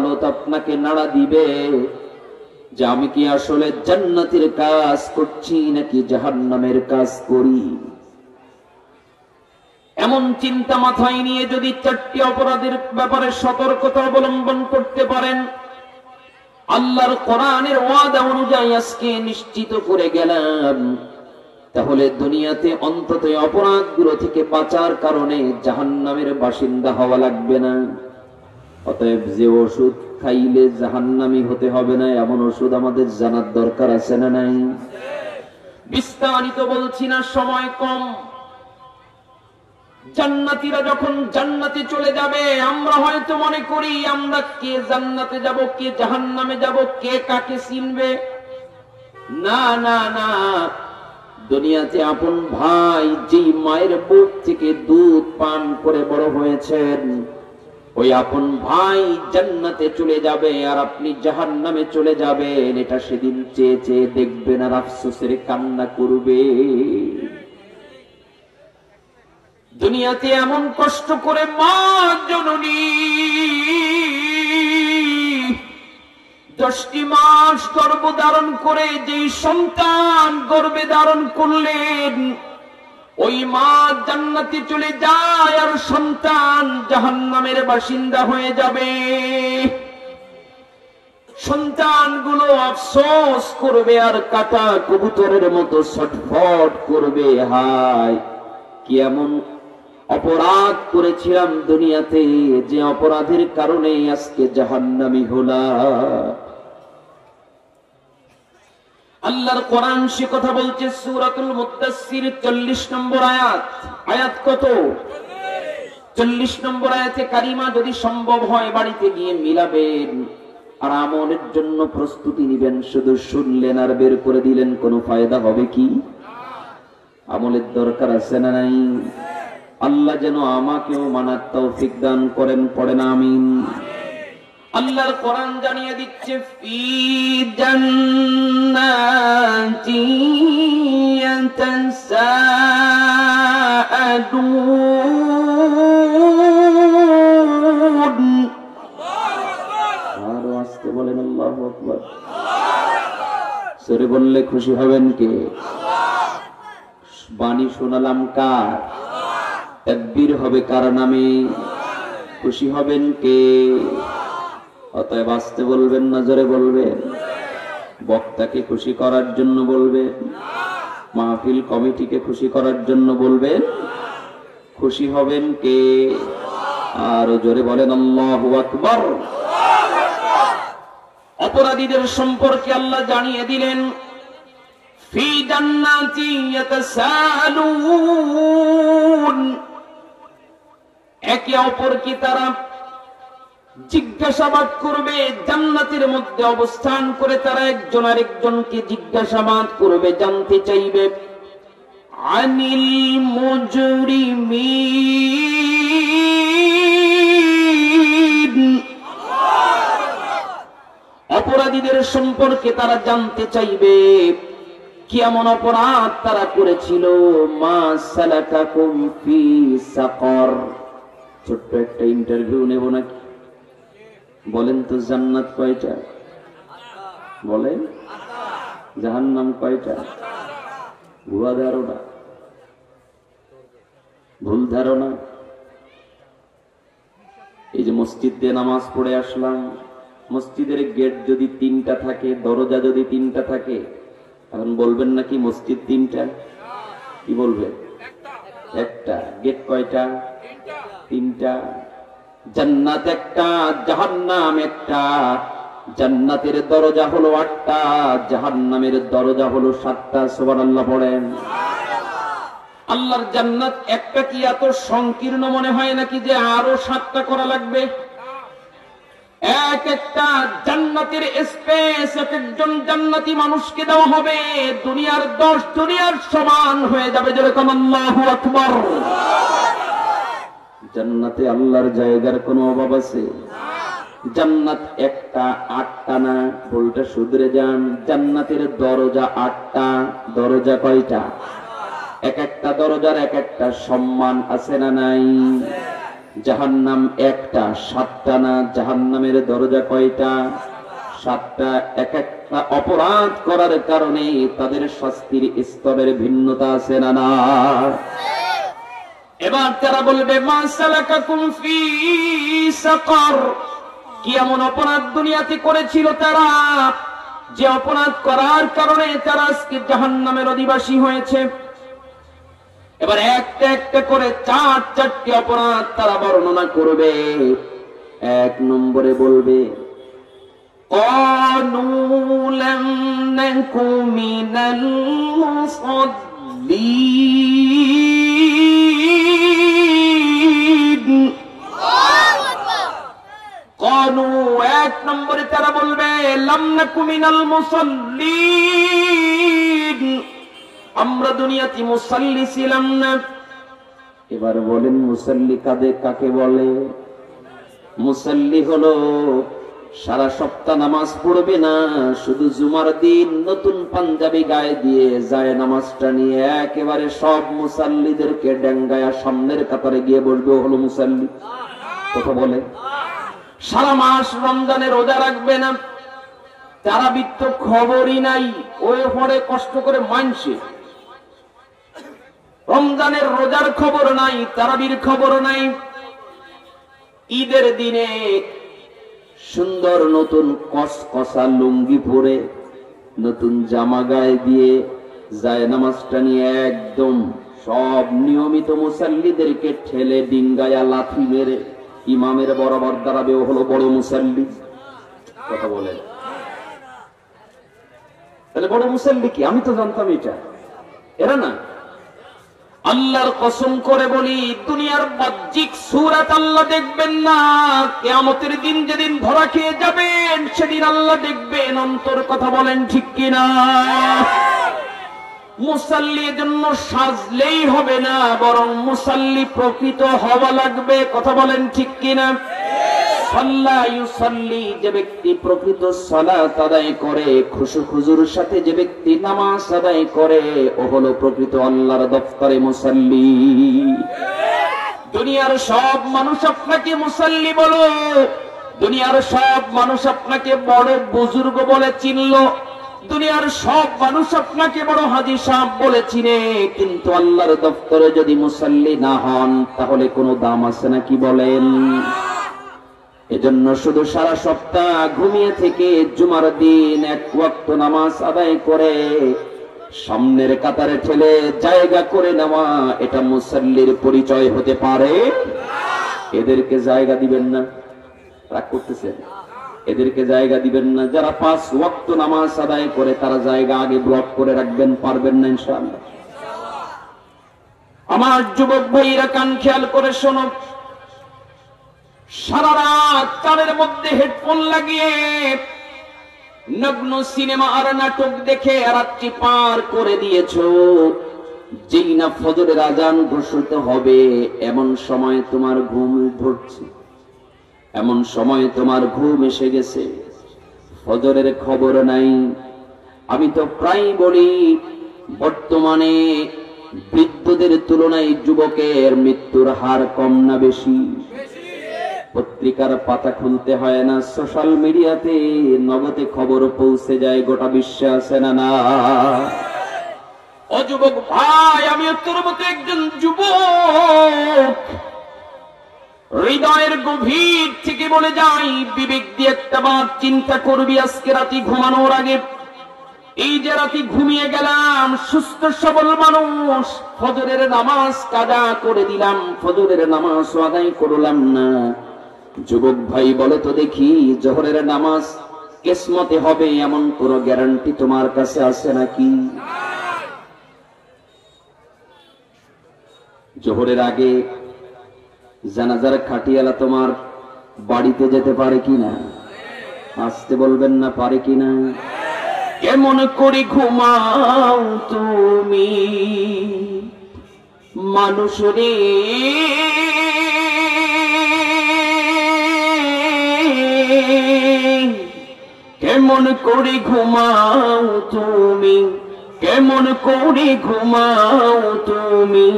আদালত আপনাকে নাড়া দিবে যে আমি কি আসলে জান্নাতের কাজ করছি নাকি জাহান্নামের কাজ করি। এমন চিন্তা মাথায় নিয়ে যদি 4টি অপরাধের ব্যাপারে সতর্কতা অবলম্বন করতে পারেন, আল্লাহর কোরআনের ওয়াদা অনুযায়ী আজকে নিশ্চিত করে গেলাম, তাহলে দুনিয়াতে অন্তত অপরাধগুলো থেকে বাঁচার কারণে জাহান্নামের বাসিন্দা হওয়া লাগবে না। অতএব যে ওষুধ খাইলে জাহান্নামী হতে হবে না, এমন ওষুধ আমাদের জানার দরকার আছে না নাই? বিস্তারিত বলছি না, সময় কম। জান্নাতীরা যখন জান্নাতে চলে যাবে, আমরা হয়তো মনে করি আমরা কে জান্নাতে যাব, কে জাহান্নামে যাব, কে কাকে চিনবে। না না না, দুনিয়াতে আপন ভাই যেই মায়ের বুক থেকে দুধ পান করে বড় হয়েছেন, ওই আপন ভাই জান্নাতে চলে যাবে আর আপনি জাহান্নামে চলে যাবেন। এটা সেদিন চেয়ে চেয়ে দেখবেন আর আফসোসের কান্না করবে। দুনিয়াতে এমন কষ্ট করে মা জননী 10টি মাস গর্ভ ধারণ করে যে সন্তান গর্ভে ধারণ করলেন, ওই মা জান্নাতে চলে যায় আর সন্তান জাহান্নামের বাসিন্দা হয়ে যাবে। সন্তানগুলো আফসোস করবে আর কাটা কবুতরের মতো ছটফট করবে, হায় কি এমন অপরাধ করেছিলাম দুনিয়াতে যে অপরাধের কারণে আজকে জাহান্নামী হলাম। আল্লাহর কোরআন সে কথা বলছে সূরাতুল মুদ্দাসসির 40 নম্বর আয়াত। আয়াত কত? 40 নম্বর আয়াতে কারিমা যদি সম্ভব হয় বাড়িতে গিয়ে মিলাবেন আর আমলের জন্য প্রস্তুতি নেবেন। শুধু শুনলেন আর বের করে দিলেন, কোনো ফায়দা হবে কি? আমলের দরকার আছে না নাই? আল্লাহ যেন আমাকেও মানার তৌফিক দান করেন, পড়েন আমিন। আল্লাহর কোরআন জানিয়ে দিচ্ছে ফি জান্নাতি ইয়াতাসাআলুন। আরো আস্তে বলেন আল্লাহু আকবার। সরে বললে খুশি হবেন কে? বাণী শোনালাম কার? তাকবীর হবে কার নামে? খুশি হবেন কে? অতএব আস্তে বলবেন না জোরে বলবেন? বক্তাকে খুশি করার জন্য বলবেন? মাহফিল কমিটিকে খুশি করার জন্য বলবেন? খুশি হবেন কে? আর জোরে বলেন আল্লাহু আকবার। অপরাধীদের সম্পর্কে আল্লাহ জানিয়ে দিলেন ফি জান্নাতি ইয়াতাসাআলুন। একে অপরকে তারা জিজ্ঞাসাবাদ করবে। জান্নাতের মধ্যে অবস্থান করে তারা একজন আরেকজনকে জিজ্ঞাসাবাদ করবে, জানতে চাইবে আনিল মুজরিমিন। অপরাধীদের সম্পর্কে তারা জানতে চাইবে কি এমন অপরাধ তারা করেছিল। মা সালাকাকুম ফি সাকর। ছোট্ট একটা ইন্টারভিউ নেব নাকি? বলেন তো জান্নাত কয়টা? বলেন। জাহান্নাম কয়টা? ভুয়া ধারণা, ভুল ধারণা। এই যে মসজিদ দিয়ে নামাজ পড়ে আসলাম, মসজিদের গেট যদি 3টা থাকে, দরজা যদি 3টা থাকে, এখন বলবেন নাকি মসজিদ 3টা? কি বলবেন? একটা। গেট কয়টা? 3টা। জান্নাত একটা, জাহান্নাম একটা। জান্নাতের দরজা হলো 8টা, জাহান্নামের দরজা হলো 7টা। সুবহানাল্লাহ পড়েন। আল্লাহর জান্নাত একটা কি এত সংকীর্ণ মনে হয় নাকি যে আরো 7টা করা লাগবে? এক একটা জান্নাতের স্পেস এক একজন জান্নাতি মানুষকে দেওয়া হবে, দুনিয়ার 10 দুনিয়ার সমান হয়ে যাবে। যেরকম আল্লাহু আকবার। জান্নাতে আল্লাহর জায়গার কোনো অভাব আছে? জান্নাত একটা, 8টা না। ভুলটা শুধরে যান। জান্নাতের দরজা 8টা। দরজা কয়টা? এক একটা দরজার এক একটা সম্মান আছে না নাই? জাহান্নাম একটা, 7টা না। জাহান্নামের দরজা কয়টা? 7টা। এক একটা অপরাধ করার কারণে তাদের শাস্তির স্তরের ভিন্নতা আছে না না? এবার তারা বলবে মা সালাকাকুম ফি সাকার, কি এমন অপরাধ দুনিয়াতে করেছিল তারা যে অপরাধ করার কারণে তারা আজকে জাহান্নামের অধিবাসী হয়েছে? এবার একটা একটা করে 4টি অপরাধ তারা বর্ণনা করবে। 1 নম্বরে বলবে ক্বালু লাম নাকু মিনাল মুসাল্লিন। ক্বালু 1 নম্বরে তারা বলবে লাম নাকু মিনাল মুসাল্লিন, আমরা দুনিয়াতে মুসাল্লি ছিলাম না। এবার বলেন মুসাল্লি কাকে বলে? মুসাল্লি হলো সারা সপ্তাহ নামাজ পড়বে না, শুধু জুমার দিন নতুন পাঞ্জাবি গায়ে দিয়ে যায় নামাজটা নিয়ে একেবারে সব মুসাল্লিদেরকে ডেঙ্গায়া সামনের কাতারে গিয়ে বসবে, হলো মুসাল্লি। কথা বলে সারা মাস রমজানের রোজা রাখবে না, তারাবির তো খবরই নাই, ওই পরে কষ্ট করে মানছে। রমজানের রোজার খবর নাই, তারাবির খবর নাই। ঈদের দিনে সুন্দর নতুন কসকসা লুঙ্গি পরে নতুন জামা গায়ে দিয়ে যায় নামাজটা নিয়ে একদম সব নিয়মিত মুসাল্লিদেরকে ঠেলে ডিঙ্গায়া লাথি মেরে ইমামের বরাবর দাঁড়াবে, ও হলো বড় মুসাল্লি। কথা বলে তাহলে বড় মুসাল্লি কি? আমি তো জানতাম এটা, এরা না। আল্লাহর কসম করে বলি, দুনিয়ার বাহ্যিক সূরত আল্লাহ দেখবেন না, কিয়ামতের দিন যেদিন ধরা খেয়ে যাবেন সেদিন আল্লাহ দেখবেন অন্তর। কথা বলেন ঠিক কিনা? মুসাল্লির জন্য সাজলেই হবে না, বরং মুসাল্লি প্রকৃত হওয়া লাগবে। কথা বলেন ঠিক কিনা? সাল্লা ইউসাল্লি, যে ব্যক্তি প্রকৃত সালাত আদায় করে, খুশু খুজুর সাথে যে ব্যক্তি নামাজ আদায় করে, ও হলো প্রকৃত আল্লাহর দফতরে মুসাল্লি। দুনিয়ার সব মানুষ আপনাকে মুসাল্লি বলো, দুনিয়ার সব মানুষ আপনাকে বড় বুজুর্গ বলে চিনলো, দুনিয়ার সব মানুষ আপনাকে বড় হাজী সাহেব বলে চিনে, কিন্তু আল্লাহর দফতরে যদি মুসাল্লি না হন তাহলে কোনো দাম আছে নাকি বলেন? এজন্য শুধু সারা সপ্তাহ ঘুমিয়ে থেকে জুমার দিন 1 ওয়াক্ত নামাজ আদায় করে সামনের কাতারে ঠেলে জায়গা করে নেওয়া, এটা মুসাল্লির পরিচয় হতে পারে? এদেরকে জায়গা দিবেন না, রাগ করতেছেন? এদেরকে জায়গা দিবেন না। যারা 5 ওয়াক্ত নামাজ আদায় করে তারা জায়গা আগে ব্লক করে রাখবেন, পারবেন না ইনশাআল্লাহ। আমার যুবক ভাইরা কান খেয়াল করে শোনো, সারা রাত কানের মধ্যে হেডফোন লাগিয়ে নগ্ন সিনেমা আর নাটক দেখে রাত্রি পার করে দিয়েছো। যেই না ফজরের আজান ঘোষিত হবে এমন সময় তোমার ঘুম ধরছে, এমন সময় তোমার ঘুম এসে গেছে, ফজরের খবর নাই। আমি তো প্রায় বলি, বর্তমানে বৃদ্ধদের তুলনায় যুবকের মৃত্যুর হার কম না বেশি? পত্রিকার পাতা খুলতে হয় না, সোশ্যাল মিডিয়াতে নগদে খবর পৌঁছে যায় গোটা বিশ্বে, আছে না না? ও যুবক ভাই, আমি তোর মতো একজন যুবক, হৃদয়ের গভীর থেকে বলে যাই, বিবেক দিয়ে একটা বার চিন্তা করবি। আজকে রাতে ঘুমানোর আগে, এই যে রাতে ঘুমিয়ে গেলাম, সুস্থ সবল মানুষ, ফজরের নামাজ কাজা করে দিলাম, ফজরের নামাজ আদায় করলাম না। যুবক ভাই বলো তো দেখি, জোহরের নামাজ কিসমতে হবে এমন কোন গ্যারান্টি তোমার কাছে আছে নাকি? জোহরের আগে জানাজার খাটিয়ালা তোমার বাড়িতে যেতে পারে কিনা? আসতে বলবেন না, পারে কিনা? কেমন করে ঘুমাও তুমি মানুষ রে, কেমন করে ঘুমাও তুমি, কেমন করে ঘুমাও তুমি,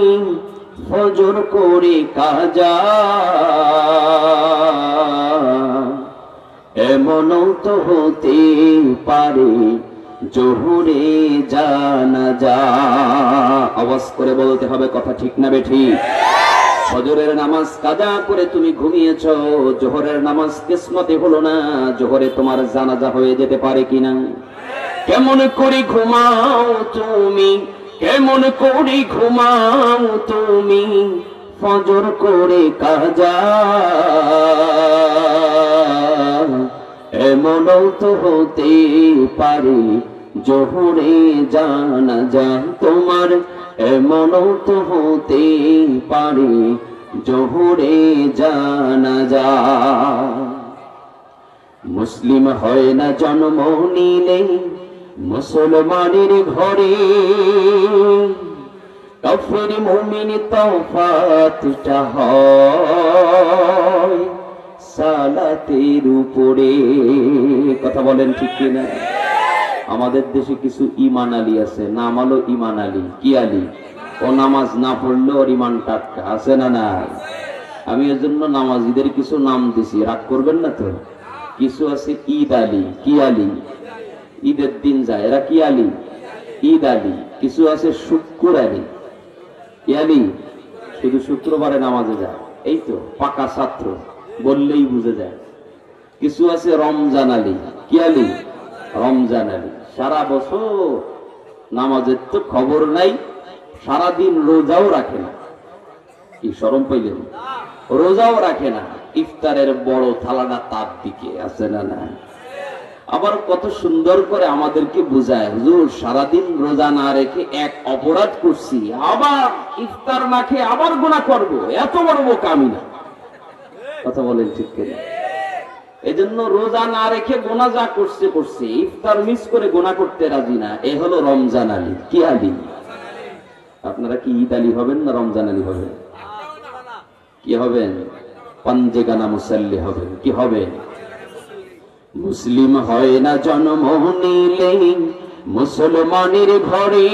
ফজর করে কাজা, এমনও তো হতে পারে জোহরে জানাজা। আওয়াজ করে বলতে হবে, কথা ঠিক না বেঠিক? ফজরের নামাজ কাজা করে তুমি ঘুমিয়েছ, জোহরের নামাজ কিসমতে হলো না, জোহরে তোমার জানাজা হয়ে যেতে পারে কিনা? কেমন করে ঘুমাও তুমি, কেমন করে ঘুমাও তুমি, ফজর করে কাজা, এমনও তো হতে পারে জোহরে জানাজা তোমার, এমনও তো হতে পারে জোহরে জানাজা। মুসলিম হয় না জন্ম নিলে মুসলমানের ঘরে, কাফের মুমিন তফাতটা হয় সালাতের উপরে। কথা বলেন ঠিক কিনা? আমাদের দেশে কিছু ইমান আলী আছে, নাম হলো ইমান আলী। কি আলী? ও নামাজ না পড়লে ওর ইমান টাটকা আছে না? না, আমি এর জন্য নামাজিদের কিছু নাম দিছি, রাগ করবেন না তো। কিছু আছে ঈদ আলী। কি আলী? ঈদের দিন যায় এরা। কি আলী? ঈদ আলী। কিছু আছে শুক্র আলী। কি আলী? শুধু শুক্রবারে নামাজে যায়, এই তো পাকা ছাত্র, বললেই বুঝে যায়। কিছু আছে রমজান আলী। কি আলী? রমজান আলী। সারা বছর নামাজের তো খবর নাই, সারাদিন রোজাও রাখে না। কি শরম পাইলেন? রোজাও রাখে না, ইফতারের বড় থালাটা তার দিকে আছে না? না। আবার কত সুন্দর করে আমাদেরকে বুঝায়, হুজুর সারাদিন রোজা না রেখে এক অপরাধ করছি, আবার ইফতার না খেয়ে আবার গুনাহ করব, এত বড় বোকামি না। কথা বলেন ঠিক কিনা? এজন্য রোজা না রেখে গুনাহ যা করছে করছে, ইফতার মিস করে গুনাহ করতে রাজি না। এ হলো রমজান আলী। কি আলী? আপনারা কি ঈদ আলী হবেন না রমজান আলী হবেন? কি হবেন? পাঞ্জেগানা মুসাল্লি হবেন। কি হবেন? মুসলিম হয় না জন্ম নিলে মুসলমানের ঘরে,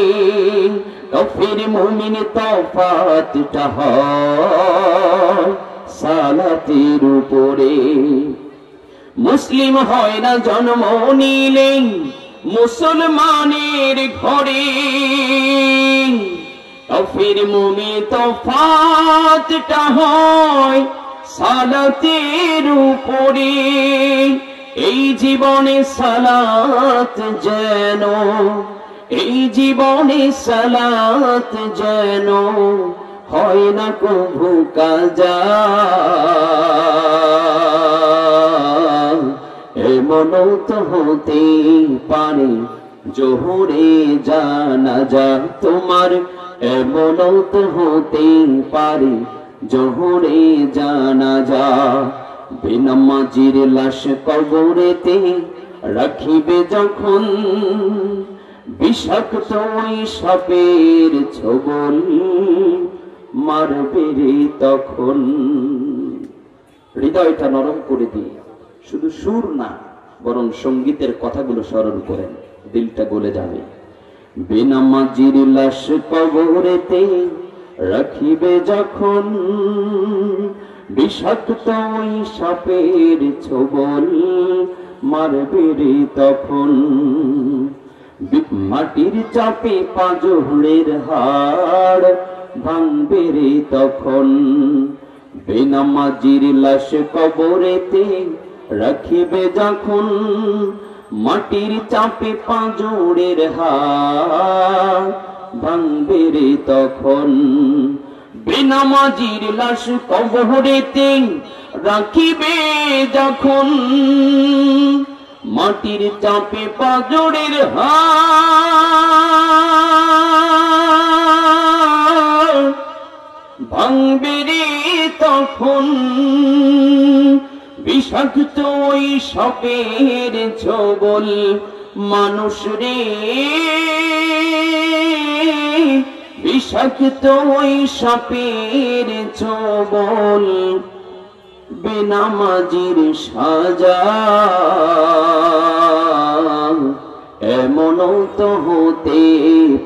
কাফের মুমিন তফাতটা হয় সালাতের উপরে। মুসলিম হয় না জন্ম নিলে মুসলমানের ঘরে, কাফের মুমিন তফাতটা হয় সালাতের উপরে। এই জীবনে সালাত যেন, এই জীবনে সালাত যেন হয় না কভু কাজা, এমনও তো হতে পারে জোহরে জানাজা তোমার, এমনও তো হতে পারে জোহরে জানাজা। বেনামাজির লাশ কবরেতে রাখিবে যখন, বিষাক্ত ওই সাপের ছোবল মারবে রে তখন। হৃদয়টা নরম করে দিয়ে শুধু সুর না, বরং সঙ্গীতের কথাগুলো স্মরণ করেন, দিলটা গলে যাবে। বেনামাজির লাশ কবরেতে রাখিবে যখন, বিষাক্ত ওই সাপের ছোবল মারবে রে তখন। মাটির চাপে পাঁজরের হাড় ভাঙবে রে তখন। বেনামাজির লাশ কবরেতে রাখিবে যখন, মাটির চাপে পাঁজরের হাড় ভাঙবে রে তখন। বেনামাজির লাশ কবরেতে রাখিবে যখন, মাটির চাপে পাঁজরের হাড় ভাঙবে রে তখন। বিষাক্ত ওই সাপের ছোবল মানুষ রে, বিষাক্ত ওই সাপের ছোবল বেনামাজির সাজা, এমনও তো হতে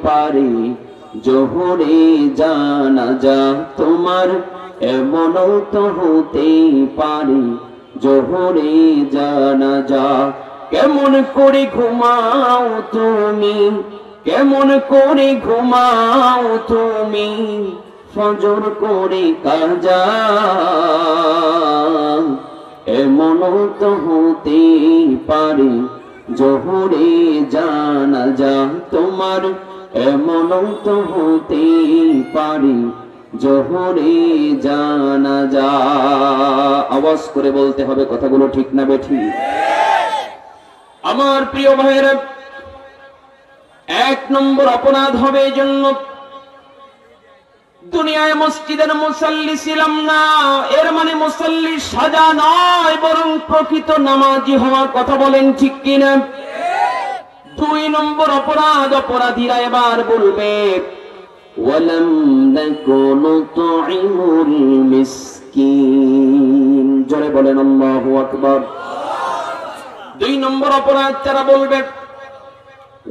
পারে জোহরে জানাজা তোমার এমনও তো হতে পারে, জোহরে জানাজা। কেমন করে ঘুমাও তুমি, কেমন করে ঘুমাও তুমি, ফজর করে কাজা। এমনও তো হতে পারে, জোহরে জানাজা তোমার এমনও তো হতে পারে, জোহরে জানাজা। আওয়াজ করে বলতে হবে কথাগুলো ঠিক না বেঠি? আমার প্রিয় ভাইয়েরা, এক নম্বর অপরাধ হবে এই জন্য দুনিয়ায় মসজিদের মুসাল্লি ছিলাম না, এর মানে মুসাল্লি সাজা নয়, বরং প্রকৃত নামাজি হওয়ার কথা বলেন ঠিক কিনা? দুই নম্বর অপরাধ, অপরাধীরা এবার বলবে ওয়ালাম নাকুনু তুইমুল মিসকিন। জোরে বলেন আল্লাহু আকবার। দুই নম্বর অপরাধ তারা বলবে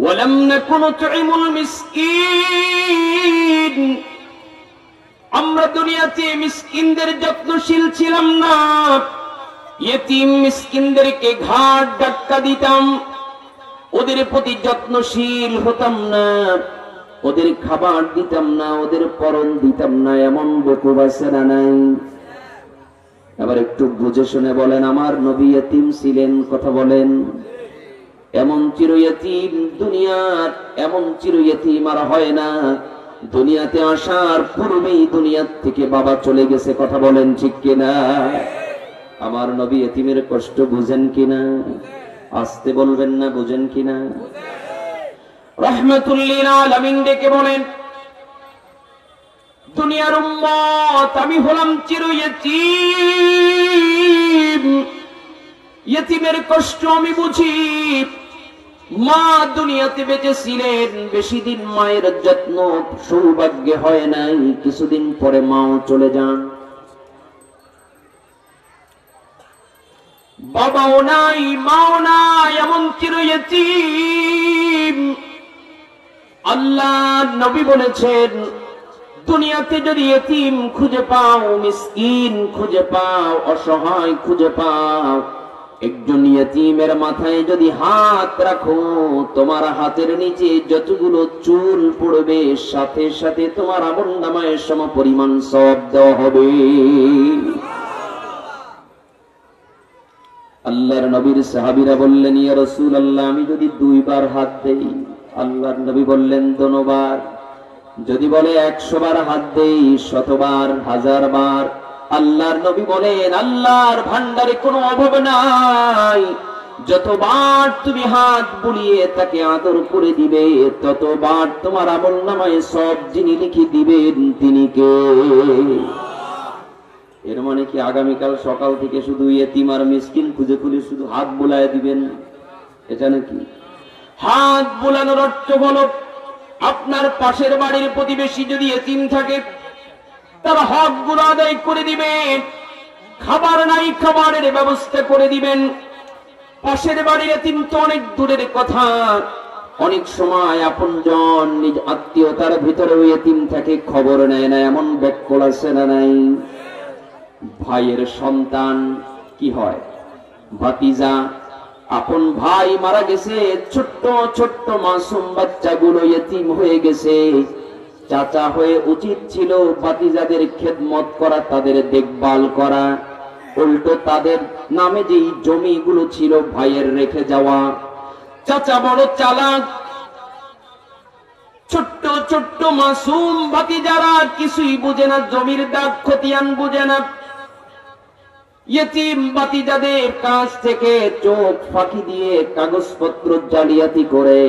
ওয়ালাম নাকুনু তুইমুল মিসকিন, আমরা দুনিয়াতে মিসকিনদের যত্নশীল ছিলাম না, ইয়েতিম মিসকিনদেরকে ঘাট ধাক্কা দিতাম, ওদের প্রতি যত্নশীল হতাম না, ওদের খাবার দিতাম না, ওদের পরন দিতাম না, এমন বকুব আছে না নাই? আবার একটু বুঝে শুনে বলেন, আমার নবী ইয়েতিম ছিলেন, কথা বলেন। এমন চির ইয়েতিম দুনিয়ার, এমন চির ইয়েতিম আর হয় না। দুনিয়াতে আসার পূর্বেই দুনিয়ার থেকে বাবা চলে গেছে, কথা বলেন ঠিক কিনা? আমার নবী ইয়েতিমের কষ্ট বুঝেন কিনা? আসতে বলবেন না, বুঝেন কিনা? রাহমাতুল লিল আলামিন ডেকে বলেন, দুনিয়ার উম্মত আমি হলাম চির ইয়েতিম, ইয়েতিমের কষ্ট আমি বুঝি। মা দুনিয়াতে বেঁচে ছিলেন, বেশি দিন মায়ের যত্ন সৌভাগ্য হয় নাই, কিছুদিন পরে মাও চলে যান, বাবাও নাই, মাও নাই, এমন চির ইয়েতিম। আল্লাহ নবী বলেছেন, দুনিয়াতে যদি ইয়েতিম খুঁজে পাও, মিসকিন খুঁজে পাও, অসহায় খুঁজে পাও, একজন ইয়েতিমের মাথায় যদি হাত রাখো, তোমার হাতের নিচে যতগুলো চুল পড়বে সাথে সাথে তোমার আমলনামায় সমপরিমাণ সওয়াব দেওয়া হবে। আল্লাহর নবীর সাহাবীরা বললেন, ইয়া রাসূলুল্লাহ আমি যদি দুইবার হাত দেই? আল্লাহর নবী বললেন দোনোবার। যদি বলে 100 বার হাত দেই, 100 বার, 1000 বার। আল্লাহর নবী বলেন, আল্লাহর ভান্ডারে কোনো অভাব নাই, যতবার তুমি হাত বুলিয়ে তাকে আদর করে দিবে, ততবার তোমার আমলনামায় সব যিনি লিখে দিবেন তিনি কে? এর মানে কি আগামীকাল সকাল থেকে শুধু ইয়েতিম আর মিসকিন খুঁজে খুঁজে শুধু হাত বোলায় দিবেন? এটা নাকি? হাত বোলানোর অর্থ হলো, আপনার পাশের বাড়ির প্রতিবেশী যদি ইয়েতিম থাকে, তার হকগুলো আদায় করে দিবেন। খাবার নাই, খাবারের ব্যবস্থা করে দিবেন। পাশের বাড়ির ইয়েতিম তো অনেক দূরের কথা, অনেক সময় আপনজন নিজ আত্মীয়তার ভিতরে ইয়েতিম থাকে, খবর নেয় না, এমন ব্যাকল আছে না নাই? ভাইয়ের সন্তান কি হয়? ভাতিজা। আপন ভাই মারা গেছে, ছোট্ট ছোট্ট মাসুম বাচ্চাগুলো ইয়েতিম হয়ে গেছে, চাচা হয়ে উচিত ছিল ভাতিজাদের খেদমত করা, তাদের দেখভাল করা। উল্টো তাদের নামে যেই জমিগুলো ছিল ভাইয়ের রেখে যাওয়া। চাচা বড় চালাক, ছোট্ট ছোট্ট মাসুম ভাতিজারা কিছুই বুঝে না, জমির দাগ খতিয়ান বুঝে না। ইয়েতিম ভাতিজাদের কাছ থেকে চোখ ফাঁকি দিয়ে কাগজপত্র জালিয়াতি করে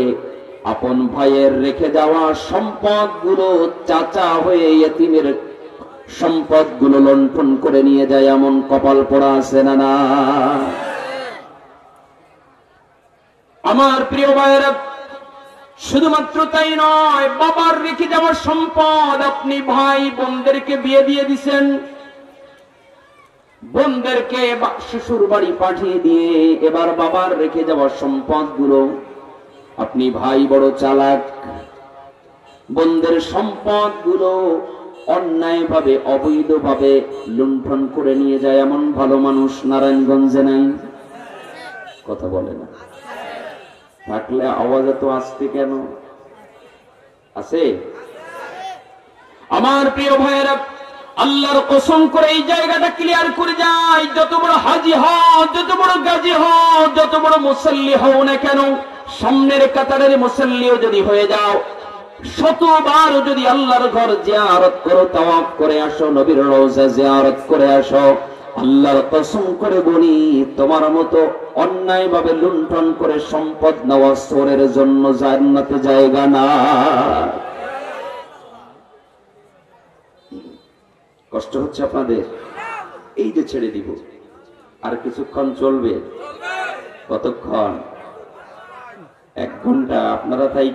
আপন ভাইয়ের রেখে যাওয়া সম্পদগুলো চাচা হয়ে ইয়েতিমের সম্পদগুলো লুণ্ঠন করে নিয়ে যায়, এমন কপাল পোড়া আছে না না? আমার প্রিয় ভাইয়েরা, শুধুমাত্র তাই নয়, বাবার রেখে যাওয়া সম্পদ আপনি ভাই বোনদেরকে বিয়ে দিয়ে দিছেন, বোনদেরকে শ্বশুর বাড়ি পাঠিয়ে দিয়ে এবার বাবার রেখে যাওয়া সম্পদগুলো, আপনি ভাই বড় চালাক, বন্ধের সম্পদ গুলো অন্যায়ভাবে অবৈধভাবে লুণ্ঠন করে নিয়ে যায় এমন ভালো মানুষ নারায়ণগঞ্জে নাই? কথা বলে না। থাকলে আওয়াজ এত আসতে কেন? আছে? আমার প্রিয় ভাইয়েরা, আল্লাহর কসম করে এই জায়গাটা ক্লিয়ার করে যায়, যত বড় হাজি হও, যত বড় গাজী হও, যত বড় মুসল্লি হও না কেন, সামনের কাতারের মুসল্লিও যদি হয়ে যাও, শতবার যদি আল্লাহর ঘর জিয়ারত করো, তাওয়াফ করে আসো, নবীর রওজা জিয়ারত করে আসো, আল্লাহর কসম করে বলি, তোমার মতো অন্যায়ভাবে লুণ্ঠন করে সম্পদ নেওয়া চোরের জন্য জান্নাতে জায়গা না। কষ্ট হচ্ছে আপনাদের? এই যে ছেড়ে দিব, আর কিছুক্ষণ চলবে। কতক্ষণ? 1 ঘন্টা। আপনারা তাই